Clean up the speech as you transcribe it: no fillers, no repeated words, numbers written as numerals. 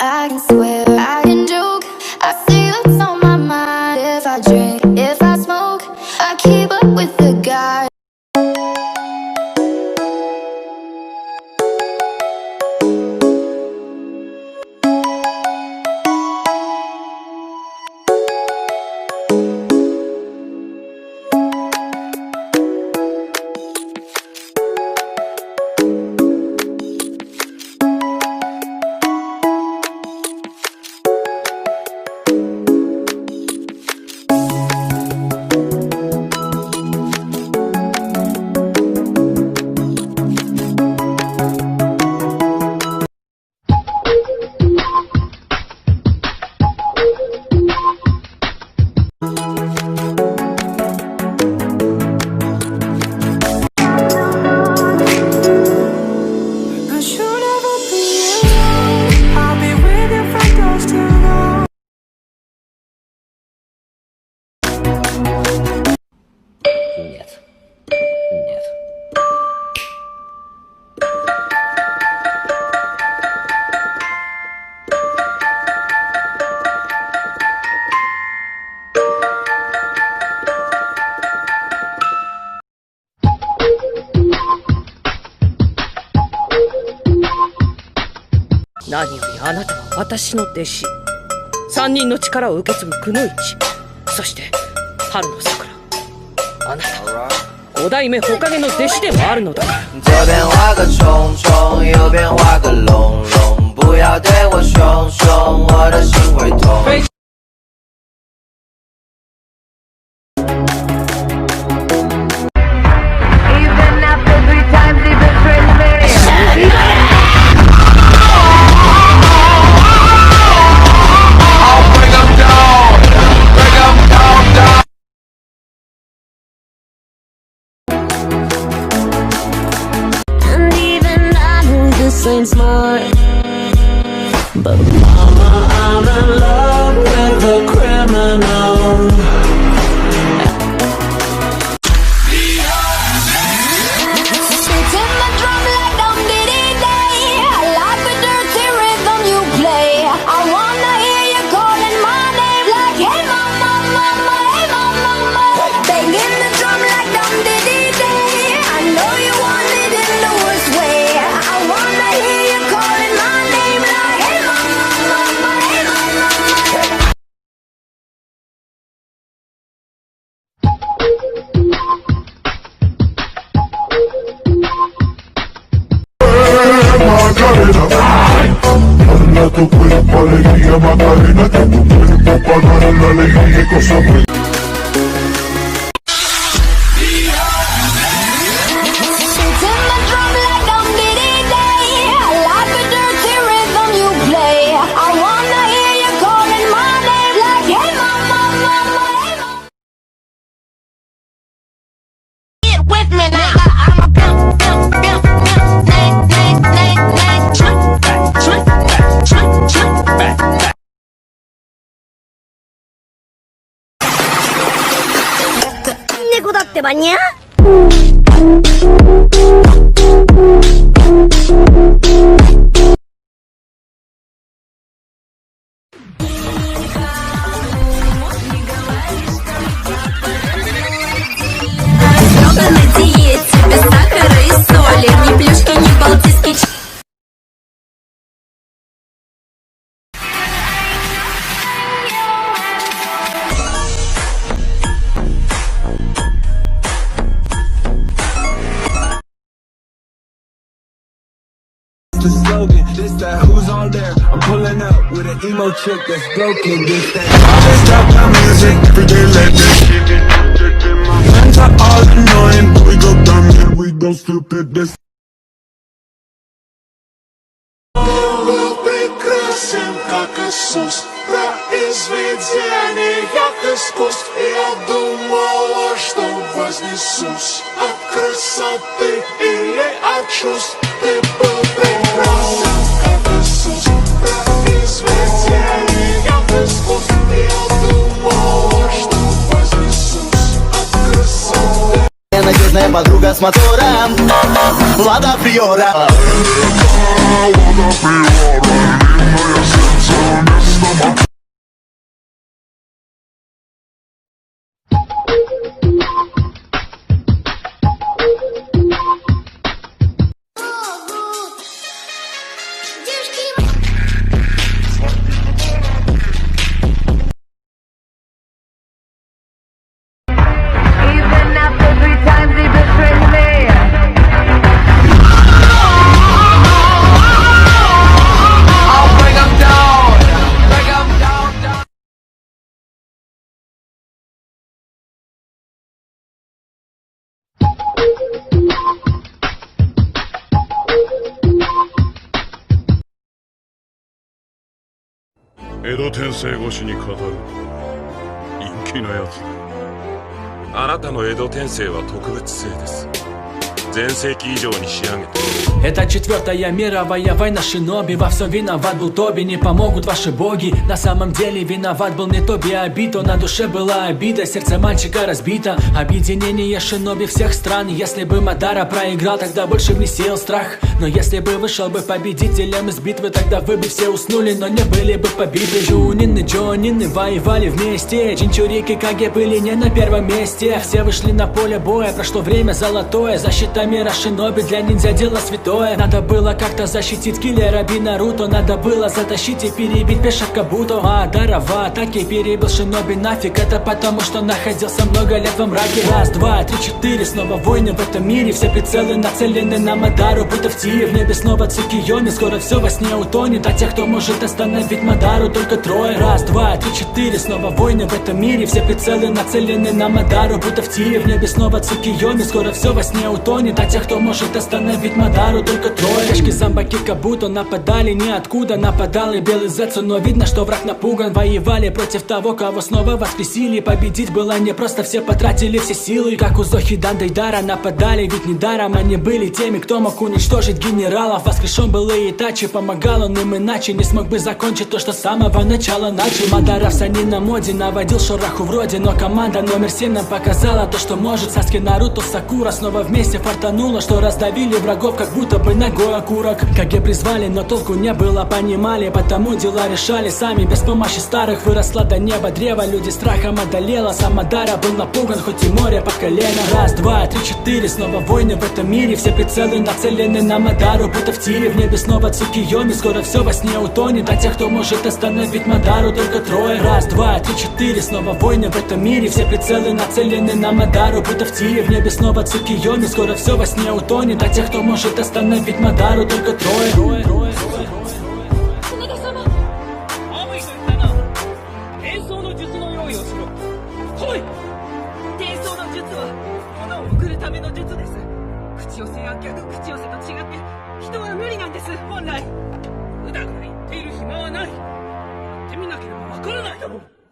I can swear, I can joke. I see what's on my mind. If I drink, if I smoke, I keep up with the guys. Нет. Нет.何よりあなたは私の弟子。3人の力を受け継ぐくのいち、そして春の桜。あなたは5代目火影の弟子でもあるのだから。这边画个虫虫，右边画个龙龙，不要对我凶凶，我的心会痛。Ain't smart, but mama, I'm in love with a criminal. Spitting my drum like Dum Diddy Day. I like the dirty rhythm you play. I wanna hear you calling my name like, hey mama, mama, hey mama, mama. Banging the drum like Dum Diddy Day. I know you want it in the worst way. I wanna hear you calling my name like, hey mama, mama, hey mama, mama. Dale tu cuerpo alegría Macarena, que tu cuerpo para dar la alegría y cosas buenas. Spitting my drum like Dum Diddy Day. I like the dirty rhythm you play. I wanna hear you calling my name like, hey mama, mama, hey mama. Get with me now. I'm a pimp, pimp, pimp, pimp, nang, nang, nang, nang, trick, trick, trick, trick. Neko だってばにゃ。Строго на диете, без сахара и соли. Ни плюшки, ни балтийский чай. The slogan, this that who's on there. I'm pulling up with an emo chick that's broken. This that stop my music every day like this. My friends are all annoying, but we go dumb, yeah, we go stupid. This Был прекрасен, как Иисус, произведение искусств. Я думала, что вознесусь от красоты или от чувств. Ты был прекрасен, как Иисус, произведение искусств. Я думала, что вознесусь от красоты. Надежная подруга с мотором, Лада Приора. Лада Приора, длинное сердце. 江戸天聖越しに語る陰気なやつだ。あなたの江戸天聖は特別性です。前世紀以上に仕上げて。 Это четвертая мировая война шиноби. Во всем виноват был Тоби, не помогут ваши боги. На самом деле виноват был не Тоби, а Бито. На душе была обида, сердце мальчика разбито. Объединение шиноби всех стран. Если бы Мадара проиграл, тогда больше не сеял страх. Но если бы вышел бы победителем из битвы, тогда вы бы все уснули, но не были бы побиты. Джунин и Джонин воевали вместе. Джинчурики Каге были не на первом месте. Все вышли на поле боя, прошло время золотое. Защита мира шиноби для ниндзя дело святое. Надо было как-то защитить киллера Би Наруто. Надо было затащить и перебить пешек Кабуто. Мадара в атаке перебил шиноби нафиг. Это потому, что находился много лет во мраке. Раз, два, три, четыре, снова войны в этом мире. Все прицелы нацелены на Мадару, будто в тире. В небе снова Цукиоми, скоро все во сне утонет. А тех, кто может остановить Мадару, только трое. Раз, два, три, четыре, снова войны в этом мире. Все прицелы нацелены на Мадару, будто в тире. В небе снова Цукиоми, скоро все во сне утонет. А тех, кто может остановить Мадару, только трое. Пешки зомбаки Кабуто нападали ниоткуда. Нападал и белый Зецу, но видно, что враг напуган. Воевали против того, кого снова воскресили. Победить было непросто, все потратили все силы. Как у Зохи Дандайдара нападали, ведь недаром они были теми, кто мог уничтожить генералов. Воскрешен был и Итачи, помогал он им иначе. Не смог бы закончить то, что с самого начала начал. Мадара в Сани на моде наводил шороху вроде. Но команда номер 7 нам показала то, что может. Саски, Наруто, Сакура снова вместе фартануло, что раздавили врагов, как будто бы ногой окурок. Каге призвали, но толку не было, понимали. Потому дела решали сами, без помощи старых. Выросла до неба древо, люди страхом одолела. Сам Мадара был напуган, хоть и море по колено. Раз, два, три, четыре, снова войны в этом мире. Все прицелы нацелены на Мадару, будто в тире. В небе снова Цукиоми, скоро все во сне утонет. А тех, кто может остановить Мадару, только трое. Раз, два, три, четыре, снова войны в этом мире. Все прицелы нацелены на Мадару, будто в тире. В небе снова Цукиоми, скоро все во сне утонет. А тех, кто может остановить Мадару, только трое. 転送の術の用意をしろ。来い。転送の術は物を送るための術です。口寄せや逆口寄せと違って人は無理なんです。本来うだうだ言っている暇はない。やってみなければわからないだろう。